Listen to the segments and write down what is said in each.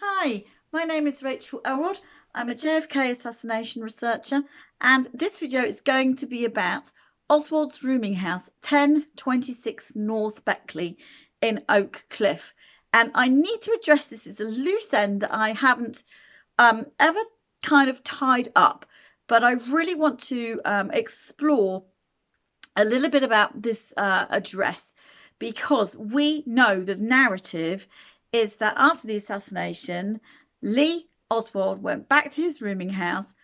Hi, my name is Rachel Elrod. I'm a JFK assassination researcher, and this video is going to be about Oswald's rooming house, 1026 North Beckley in Oak Cliff. And I need to address this as a loose end that I haven't ever kind of tied up, but I really want to explore a little bit about this address, because we know the narrative is that after the assassination, Lee Oswald went back to his rooming house,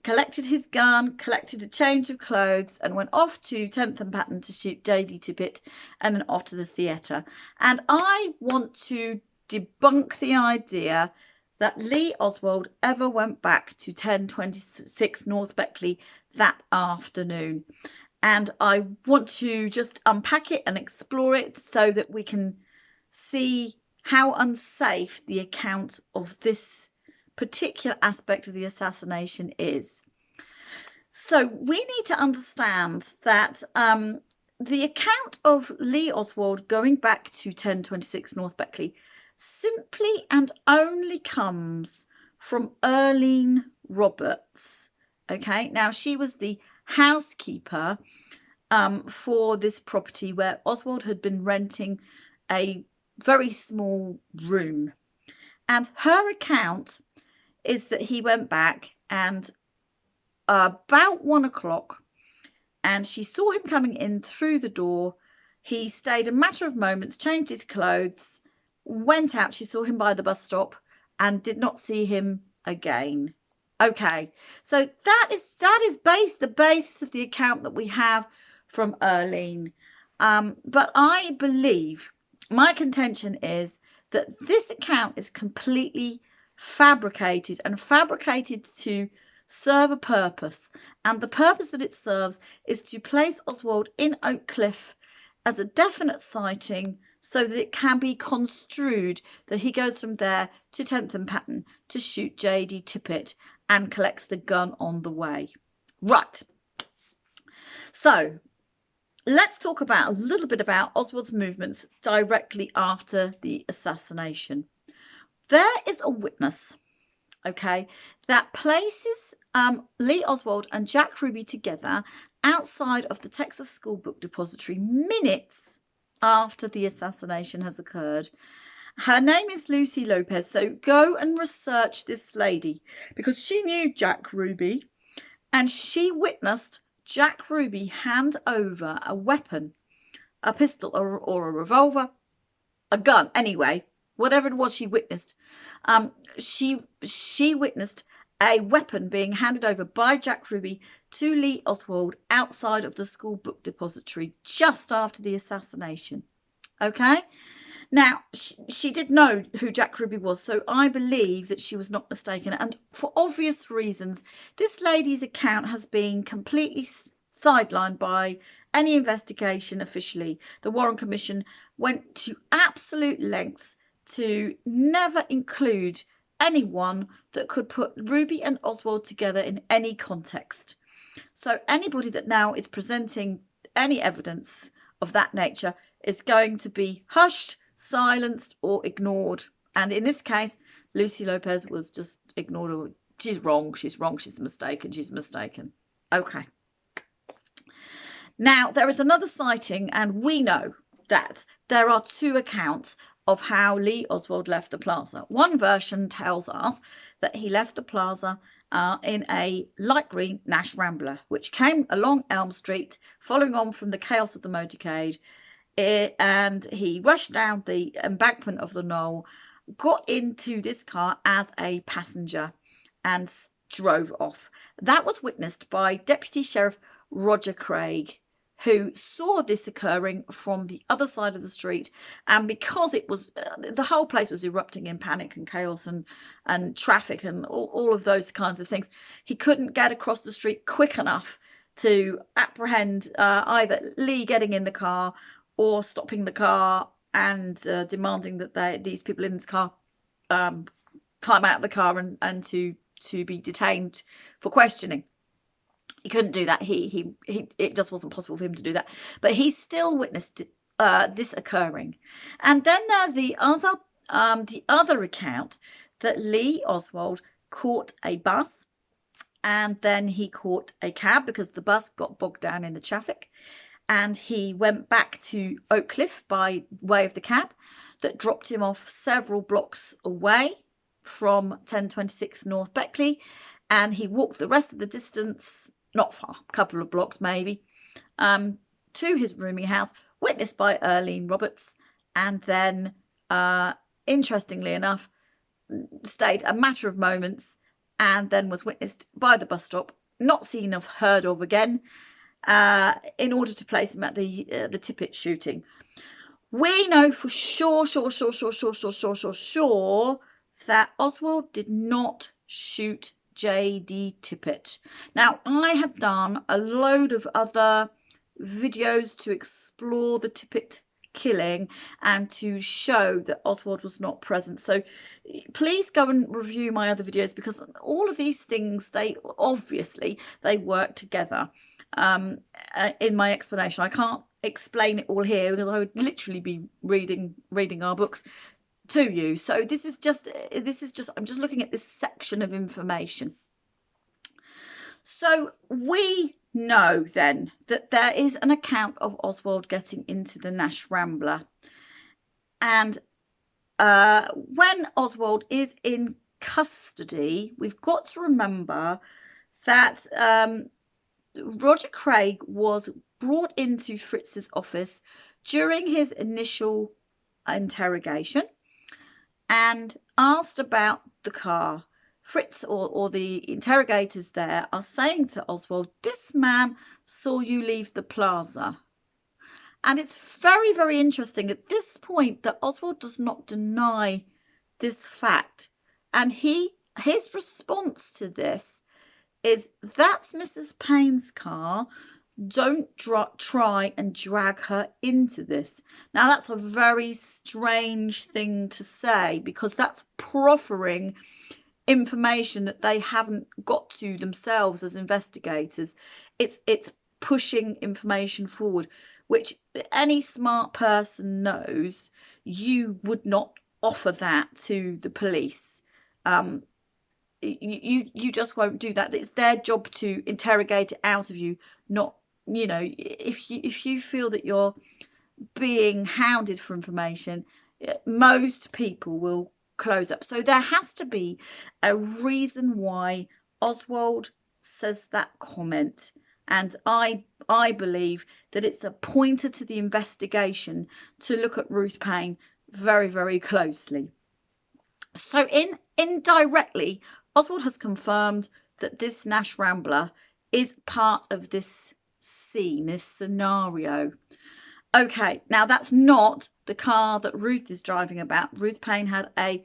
collected his gun, collected a change of clothes, and went off to 10th and Patton to shoot JD Tippett, and then off to the theatre. And I want to debunk the idea that Lee Oswald ever went back to 1026 North Beckley that afternoon. And I want to just unpack it and explore it so that we can see how unsafe the account of this particular aspect of the assassination is. So we need to understand that the account of Lee Oswald going back to 1026 North Beckley simply and only comes from Erlene Roberts. Okay, now she was the housekeeper for this property where Oswald had been renting a very small room. And her account is that he went back and about 1 o'clock, and she saw him coming in through the door. He stayed a matter of moments, changed his clothes, went out. She saw him by the bus stop and did not see him again. Okay, so that is the basis of the account that we have from Erlene. But I believe, my contention is that this account is completely fabricated to serve a purpose. And the purpose that it serves is to place Oswald in Oak Cliff as a definite sighting, so that it can be construed that he goes from there to 10th and Patton to shoot JD Tippett and collects the gun on the way. Right. So let's talk about a little bit about Oswald's movements directly after the assassination. There is a witness, okay, that places Lee Oswald and Jack Ruby together outside of the Texas School Book Depository minutes after the assassination has occurred. Her name is Lucy Lopez, so go and research this lady, because she knew Jack Ruby and she witnessed Jack Ruby hand over a weapon, a pistol or a revolver, a gun, anyway, whatever it was she witnessed. She witnessed a weapon being handed over by Jack Ruby to Lee Oswald outside of the School Book Depository just after the assassination. Okay? Now, she did know who Jack Ruby was, so I believe that she was not mistaken. And for obvious reasons, this lady's account has been completely sidelined by any investigation officially. The Warren Commission went to absolute lengths to never include anyone that could put Ruby and Oswald together in any context. So anybody that now is presenting any evidence of that nature is going to be hushed, silenced, or ignored. And in this case, Lucy Lopez was just ignored. She's wrong, she's mistaken. Okay. Now, there is another sighting, and we know that there are two accounts of how Lee Oswald left the plaza. One version tells us that he left the plaza in a light green Nash Rambler, which came along Elm Street, following on from the chaos of the motorcade. And he rushed down the embankment of the knoll, got into this car as a passenger, and drove off. That was witnessed by Deputy Sheriff Roger Craig, who saw this occurring from the other side of the street. And because it was the whole place was erupting in panic and chaos and traffic and all of those kinds of things, he couldn't get across the street quick enough to apprehend either Lee getting in the car or stopping the car and demanding that these people in this car climb out of the car and to be detained for questioning. He couldn't do that. It just wasn't possible for him to do that. But he still witnessed this occurring. And then there's the other account that Lee Oswald caught a bus and then he caught a cab because the bus got bogged down in the traffic, and he went back to Oakcliffe by way of the cab that dropped him off several blocks away from 1026 North Beckley, and he walked the rest of the distance, not far, a couple of blocks maybe, to his rooming house, witnessed by Arlene Roberts, and then interestingly enough stayed a matter of moments and then was witnessed by the bus stop, not seen or heard of again, in order to place him at the Tippett shooting. We know for sure that Oswald did not shoot J.D. Tippett. Now, I have done a load of other videos to explore the Tippett killing and to show that Oswald was not present, so please go and review my other videos, because all of these things, they work together in my explanation. I can't explain it all here because I would literally be reading our books to you. So this is just I'm just looking at this section of information. So we know then that there is an account of Oswald getting into the Nash Rambler, and when Oswald is in custody, we've got to remember that Roger Craig was brought into Fritz's office during his initial interrogation and asked about the car. Fritz or the interrogators there are saying to Oswald, this man saw you leave the plaza. And it's very, very interesting at this point that Oswald does not deny this fact. And his response to this is, that's Mrs. Payne's car. Don't try and drag her into this. Now, that's a very strange thing to say, because that's proffering information that they haven't got to themselves as investigators. It's pushing information forward, which any smart person knows you would not offer that to the police. You just won't do that. It's their job to interrogate it out of you, not, you know, if you feel that you're being hounded for information, most people will close up. So there has to be a reason why Oswald says that comment, and I believe that it's a pointer to the investigation to look at Ruth Payne very, very closely. So indirectly, Oswald has confirmed that this Nash Rambler is part of this scene, this scenario. Okay, now that's not the car that Ruth is driving about. Ruth Payne had a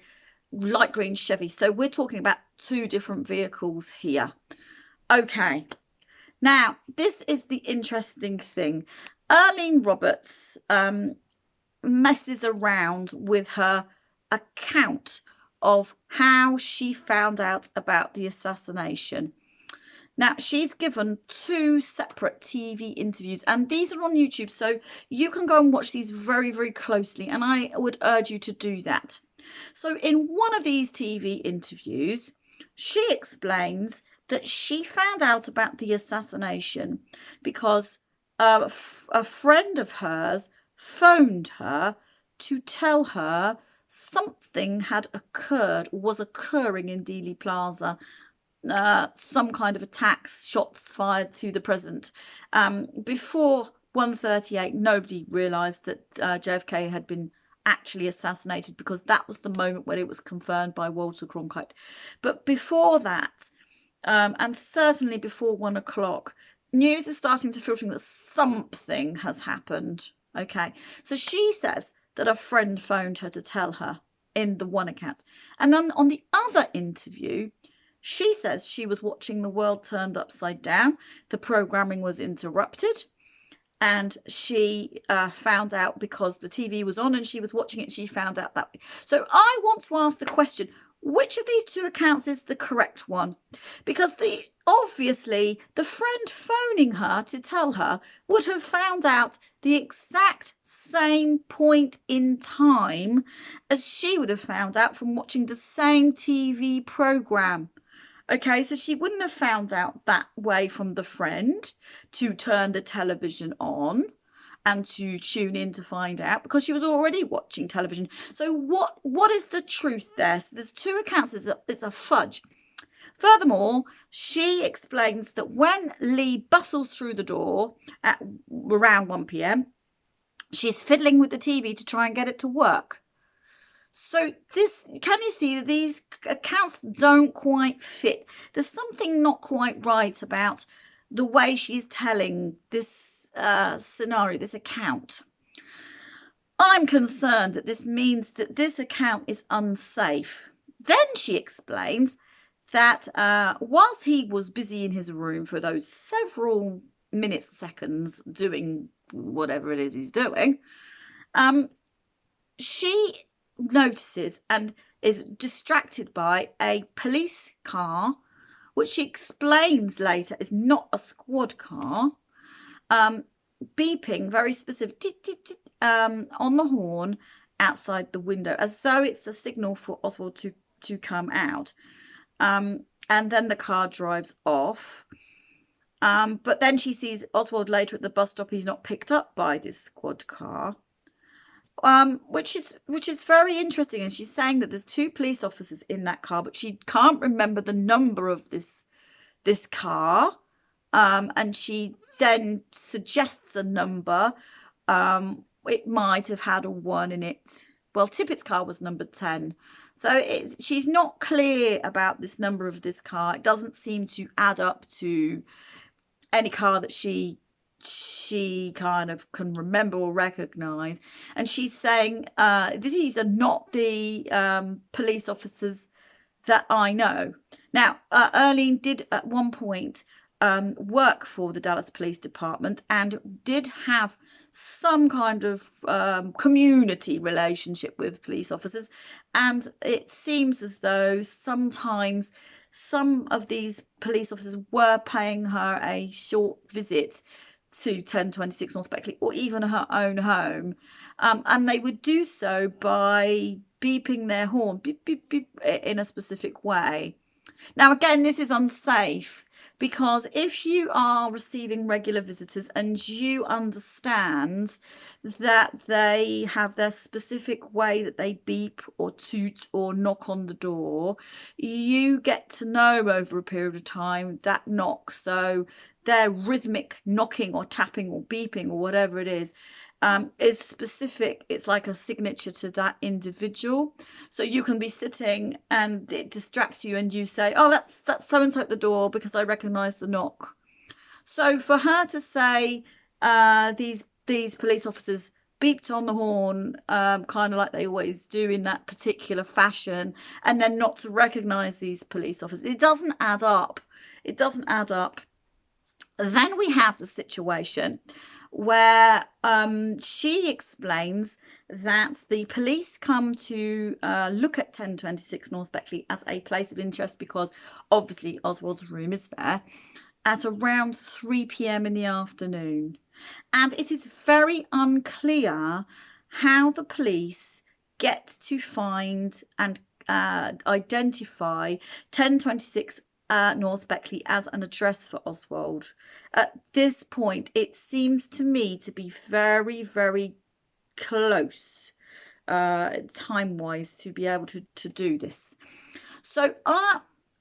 light green Chevy, so we're talking about two different vehicles here. Okay, now this is the interesting thing. Arlene Roberts messes around with her account of how she found out about the assassination. Now, she's given two separate TV interviews, and these are on YouTube, so you can go and watch these very, very closely, and I would urge you to do that. So in one of these TV interviews, she explains that she found out about the assassination because a friend of hers phoned her to tell her something had occurred, or was occurring in Dealey Plaza. Some kind of attacks, shots fired to the president. Before 1:38, nobody realised that JFK had been actually assassinated, because that was the moment when it was confirmed by Walter Cronkite. But before that, and certainly before 1 o'clock, news is starting to filter in that something has happened. Okay, so she says that a friend phoned her to tell her in the one account. And then on the other interview, she says she was watching The World Turned Upside Down. The programming was interrupted, and she found out because the TV was on and she was watching it. She found out that way. So I want to ask the question, which of these two accounts is the correct one? Because obviously the friend phoning her to tell her would have found out the exact same point in time as she would have found out from watching the same TV programme. Okay, so she wouldn't have found out that way from the friend to turn the television on and to tune in to find out, because she was already watching television. So what is the truth there? So there's two accounts. It's a fudge. Furthermore, she explains that when Lee bustles through the door at around 1 p.m, she's fiddling with the TV to try and get it to work. So can you see that these accounts don't quite fit? There's something not quite right about the way she's telling this scenario, this account. I'm concerned that this means that this account is unsafe. Then she explains that whilst he was busy in his room for those several minutes, seconds, doing whatever it is he's doing, she notices and is distracted by a police car, which she explains later is not a squad car, beeping very specific on the horn outside the window, as though it's a signal for Oswald to come out. And then the car drives off. But then she sees Oswald later at the bus stop. He's not picked up by this squad car, which is very interesting. And she's saying that there's two police officers in that car, but she can't remember the number of this car. And she then suggests a number. It might have had a 1 in it. Well, Tippett's car was number 10. So she's not clear about this number of this car. It doesn't seem to add up to any car that she kind of can remember or recognise. And she's saying, these are not the police officers that I know. Now, Erlene did at one point work for the Dallas Police Department and did have some kind of community relationship with police officers. And it seems as though sometimes some of these police officers were paying her a short visit to 1026 North Beckley, or even her own home. And they would do so by beeping their horn, beep, beep, beep, in a specific way. Now, again, this is unsafe, because if you are receiving regular visitors and you understand that they have their specific way that they beep or toot or knock on the door, you get to know over a period of time that knock. So their rhythmic knocking or tapping or beeping or whatever it is specific. It's like a signature to that individual. So you can be sitting and it distracts you and you say, oh, that's so-and-so at the door because I recognise the knock. So for her to say these police officers beeped on the horn kind of like they always do in that particular fashion, and then not to recognise these police officers, it doesn't add up. It doesn't add up. Then we have the situation where she explains that the police come to look at 1026 North Beckley as a place of interest because obviously Oswald's room is there at around 3 p.m. in the afternoon. And it is very unclear how the police get to find and identify 1026 North Beckley as an address for Oswald. At this point, it seems to me to be very, very close time-wise to be able to do this. So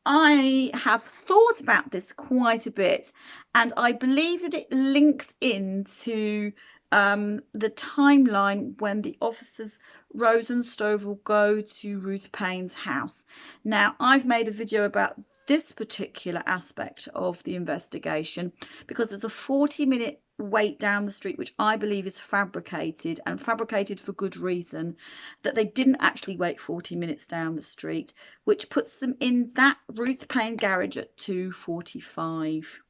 I have thought about this quite a bit, and I believe that it links into the timeline when the officers Rose and Stovall go to Ruth Payne's house. Now, I've made a video about this particular aspect of the investigation because there's a 40-minute wait down the street, which I believe is fabricated, and fabricated for good reason, that they didn't actually wait 40 minutes down the street, which puts them in that Ruth Payne garage at 2:45.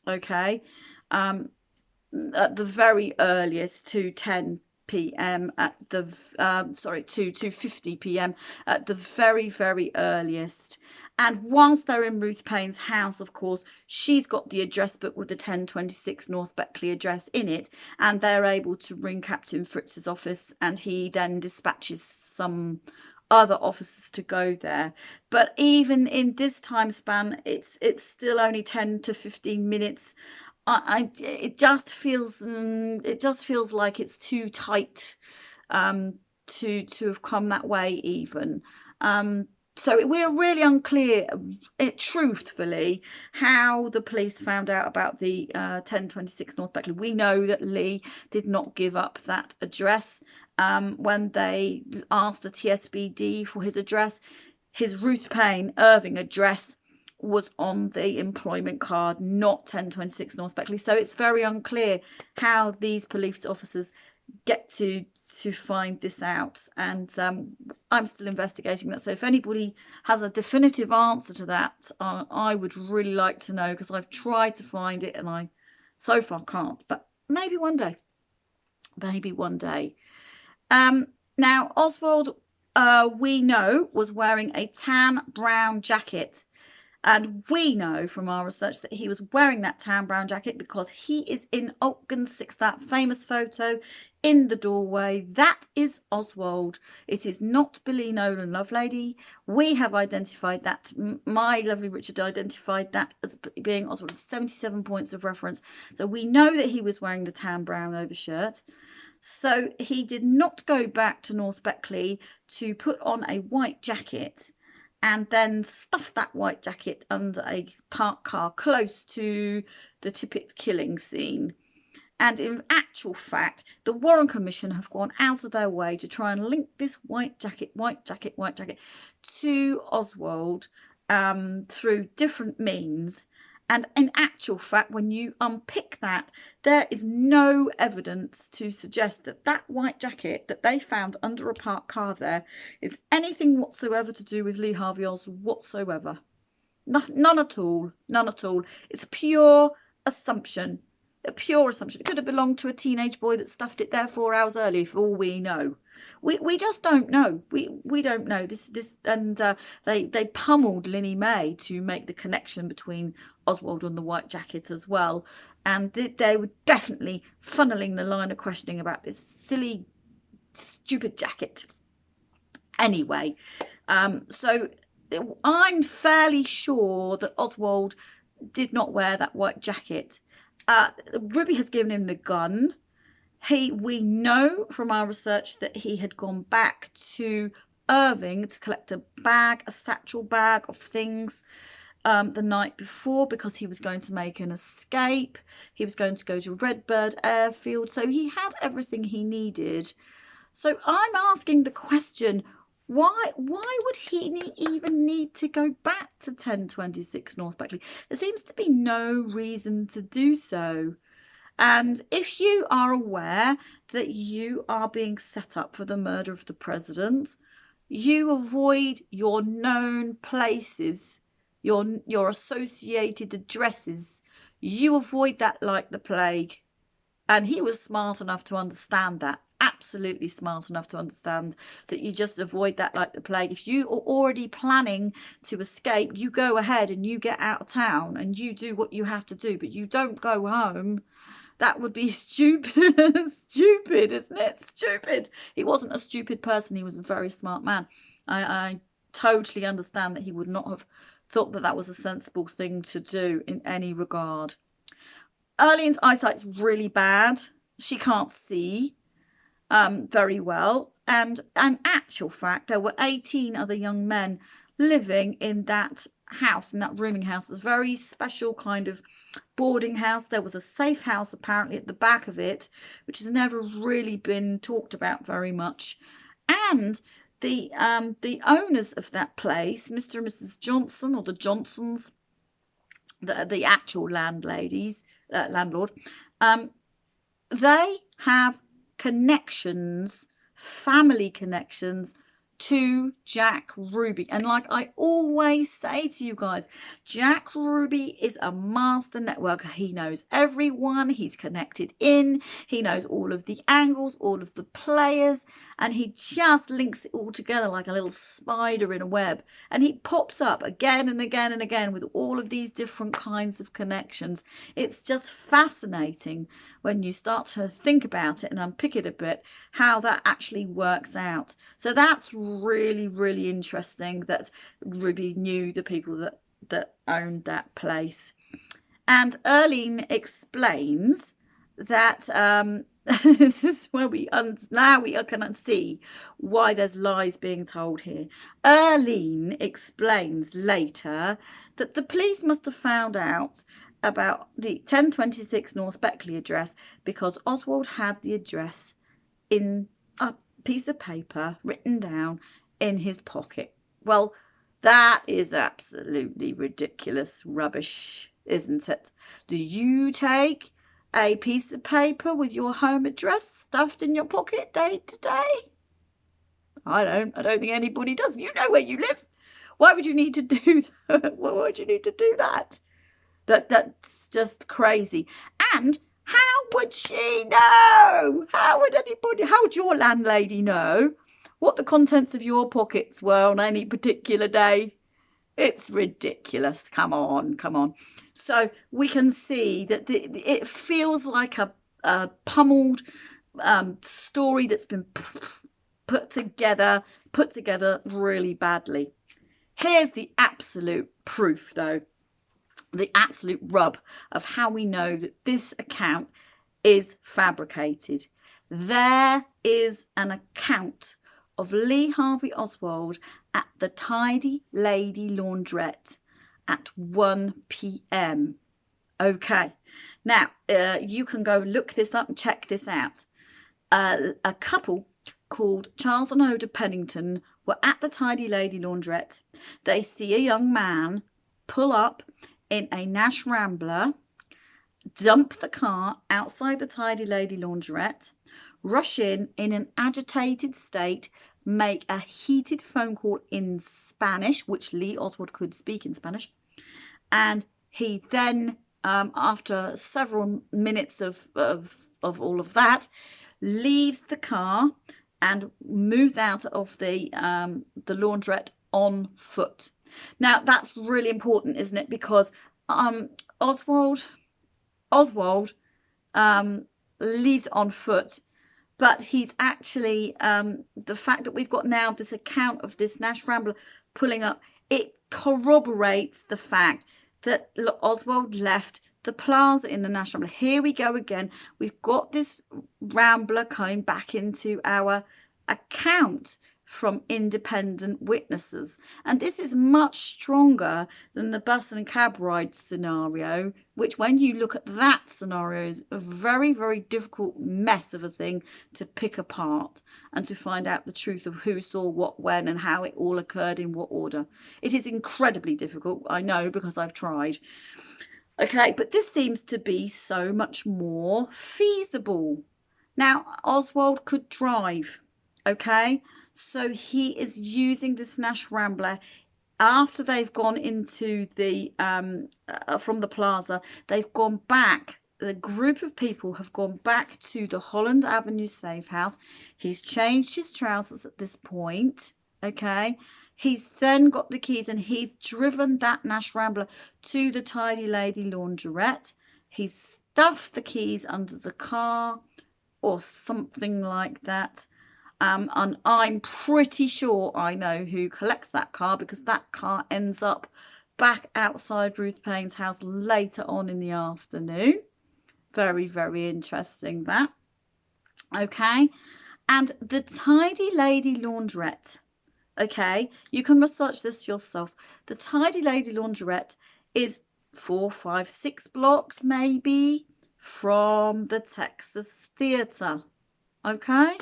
Okay, at the very earliest, to 10 p.m. at the 2:50 p.m. at the very, very earliest. And whilst they're in Ruth Payne's house, of course, she's got the address book with the 1026 North Beckley address in it, and they're able to ring Captain Fritz's office, and he then dispatches some other officers to go there. But even in this time span, it's still only 10 to 15 minutes. It just feels like it's too tight to have come that way even. So we're really unclear, truthfully, how the police found out about the 1026 North Beckley. We know that Lee did not give up that address. When they asked the TSBD for his address, his Ruth Payne Irving address was on the employment card, not 1026 North Beckley. So it's very unclear how these police officers get to find this out, and I'm still investigating that. So if anybody has a definitive answer to that, I would really like to know, because I've tried to find it and I so far can't, but maybe one day. Now Oswald, we know, was wearing a tan brown jacket. And we know from our research that he was wearing that tan brown jacket because he is in Altgen 6, that famous photo in the doorway. That is Oswald. It is not Billy Nolan Lovelady. We have identified that. My lovely Richard identified that as being Oswald with 77 points of reference. So we know that he was wearing the tan brown overshirt. So he did not go back to North Beckley to put on a white jacket and then stuff that white jacket under a parked car close to the Tippett killing scene. And in actual fact, the Warren Commission have gone out of their way to try and link this white jacket to Oswald through different means. And in actual fact, when you unpick that, there is no evidence to suggest that that white jacket that they found under a parked car there is anything whatsoever to do with Lee Harvey Oswald whatsoever. None at all. None at all. It's a pure assumption. A pure assumption. It could have belonged to a teenage boy that stuffed it there 4 hours early, for all we know. We just don't know. We don't know they pummeled Linnie May to make the connection between Oswald and the white jacket as well, and they were definitely funneling the line of questioning about this silly, stupid jacket. Anyway, so I'm fairly sure that Oswald did not wear that white jacket. Ruby has given him the gun. We know from our research that he had gone back to Irving to collect a satchel bag of things the night before, because he was going to make an escape. He was going to go to Redbird Airfield, so he had everything he needed. So I'm asking the question, why would he even need to go back to 1026 North Beckley? There seems to be no reason to do so. And if you are aware that you are being set up for the murder of the president, you avoid your known places, your associated addresses. You avoid that like the plague. And he was smart enough to understand that. Absolutely smart enough to understand that you just avoid that like the plague. If you are already planning to escape, you go ahead and you get out of town and you do what you have to do, but you don't go home. That would be stupid. Stupid, isn't it? Stupid. He wasn't a stupid person. He was a very smart man. I totally understand that he would not have thought that was a sensible thing to do in any regard. Erlene's eyesight's really bad. She can't see very well. And in actual fact, there were 18 other young men living in that house, in that rooming house. It's a very special kind of boarding house. There was a safe house apparently at the back of it, which has never really been talked about very much. And the owners of that place, Mr. and Mrs. Johnson, or the Johnsons, the actual landlord, they have connections, family connections to Jack Ruby. And like I always say to you guys, Jack Ruby is a master networker. He knows everyone, he's connected in, he knows all of the angles, all of the players, and he just links it all together like a little spider in a web. And he pops up again and again and again with all of these different kinds of connections. It's just fascinating when you start to think about it and unpick it a bit, how that actually works out. So that's really, really interesting that Ruby knew the people that owned that place. And Erlene explains that this is where we can see why there's lies being told here. Erlene explains later that the police must have found out about the 1026 North Beckley address because Oswald had the address in a piece of paper written down in his pocket. Well, that is absolutely ridiculous rubbish, isn't it? Do you take a piece of paper with your home address stuffed in your pocket day to day? I don't think anybody does. You know where you live. Why would you need to do that? Why would you need to do that? That's just crazy. And how would she know? How would your landlady know what the contents of your pockets were on any particular day? It's ridiculous. Come on. So we can see that it feels like a pummeled story that's been put together really badly. Here's the absolute proof, though. The absolute rub of how we know that this account is fabricated. There is an account of Lee Harvey Oswald at the Tidy Lady Laundrette at 1 p.m. Okay, now you can go look this up and check this out. A couple called Charles and Oda Pennington were at the Tidy Lady Laundrette. They see a young man pull up in a Nash Rambler, dump the car outside the Tidy Lady Laundrette, rush in an agitated state, make a heated phone call in Spanish, which Lee Oswald could speak in Spanish, and he then, after several minutes of all of that, leaves the car and moves out of the laundrette on foot. Now, that's really important, isn't it? Because Oswald leaves on foot, but he's actually, the fact that we've got now this account of this Nash Rambler pulling up, it corroborates the fact that Oswald left the plaza in the Nash Rambler. Here we go again. We've got this Rambler coming back into our account from independent witnesses, and this is much stronger than the bus and cab ride scenario, which, when you look at that scenario, is a very, very difficult mess of a thing to pick apart and to find out the truth of who saw what when and how it all occurred in what order. It is incredibly difficult, I know, because I've tried. Okay, but this seems to be so much more feasible. Now, Oswald could drive, okay? So he is using this Nash Rambler after they've gone into the, from the plaza, they've gone back. The group of people have gone back to the Holland Avenue safe house. He's changed his trousers at this point, okay? He's then got the keys and he's driven that Nash Rambler to the Tidy Lady Laundrette. He's stuffed the keys under the car or something like that. And I'm pretty sure I know who collects that car, because that car ends up back outside Ruth Payne's house later on in the afternoon. Very, very interesting, that. Okay. And the Tidy Lady Laundrette. Okay. You can research this yourself. The Tidy Lady Laundrette is 4, 5, 6 blocks maybe from the Texas Theatre. Okay.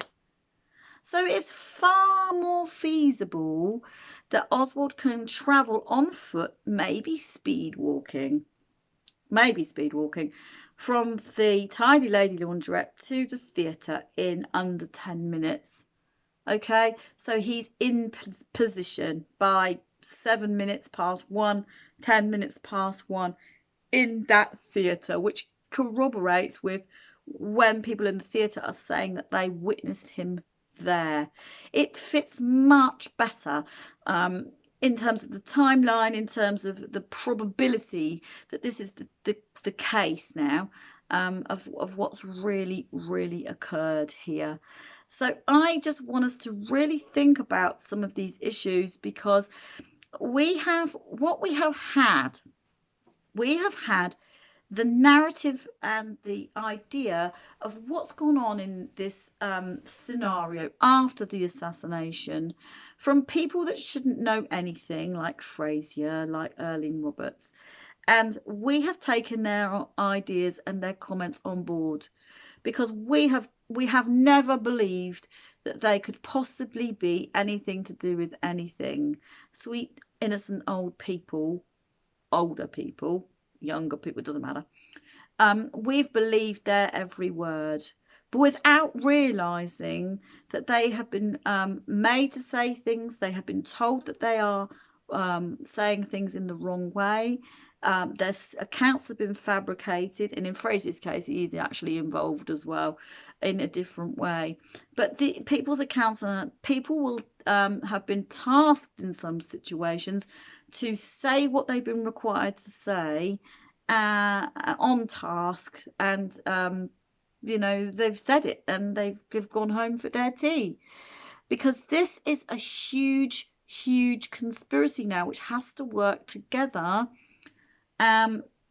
So it's far more feasible that Oswald can travel on foot, maybe speed walking, from the Tidy Lady Laundrette to the theatre in under 10 minutes. Okay, so he's in position by 7 minutes past 1, 10 minutes past 1 in that theatre, which corroborates with when people in the theatre are saying that they witnessed him there. It fits much better in terms of the timeline, in terms of the probability that this is the case now, of what's really occurred here. So I just want us to really think about some of these issues, because we have had the narrative and the idea of what's gone on in this scenario after the assassination from people that shouldn't know anything, like Frazier, like Erling Roberts. And we have taken their ideas and their comments on board, because we have never believed that they could possibly be anything to do with anything. Sweet, innocent older people, younger people, it doesn't matter. We've believed their every word, but without realizing that they have been made to say things. They have been told that they are saying things in the wrong way. Their accounts have been fabricated, and in Frazier's case, he's actually involved as well in a different way. But the people's accounts, people will have been tasked in some situations to say what they've been required to say on task, and you know, they've said it and they've gone home for their tea, because this is a huge conspiracy now which has to work together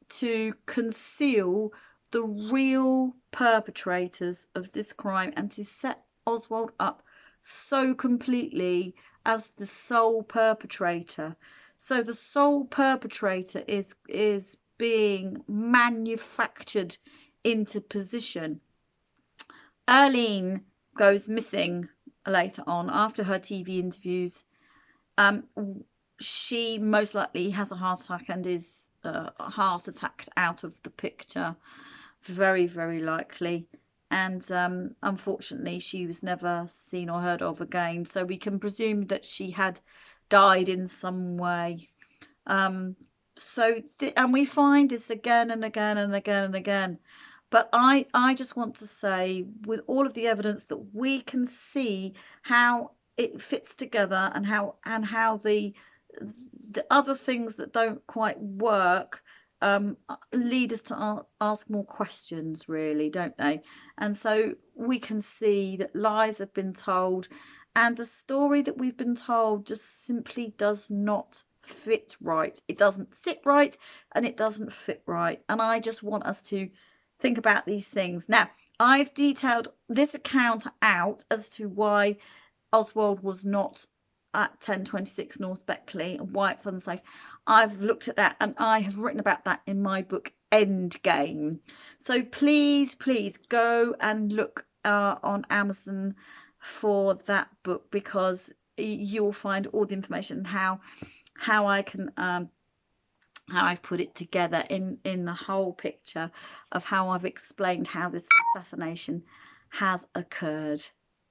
to conceal the real perpetrators of this crime and to set Oswald up so completely as the sole perpetrator. So the sole perpetrator is being manufactured into position. Erling goes missing later on after her TV interviews. She most likely has a heart attack and is heart attacked out of the picture, very likely. And unfortunately she was never seen or heard of again, so we can presume that she had died in some way. And we find this again and again. But I just want to say, with all of the evidence, that we can see how it fits together, and how the other things that don't quite work lead us to ask more questions, really, don't they? And so we can see that lies have been told, and the story that we've been told just simply does not fit right. It doesn't sit right, and it doesn't fit right. And I just want us to think about these things. Now, I've detailed this account out as to why Oswald was not at 1026 North Beckley and why it's unsafe. I've looked at that, and I have written about that in my book Endgame. So please go and look on Amazon for that book, because you'll find all the information how I can how I've put it together in the whole picture of how I've explained how this assassination has occurred.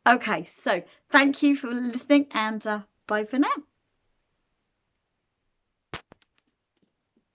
Okay, so thank you for listening, and bye for now.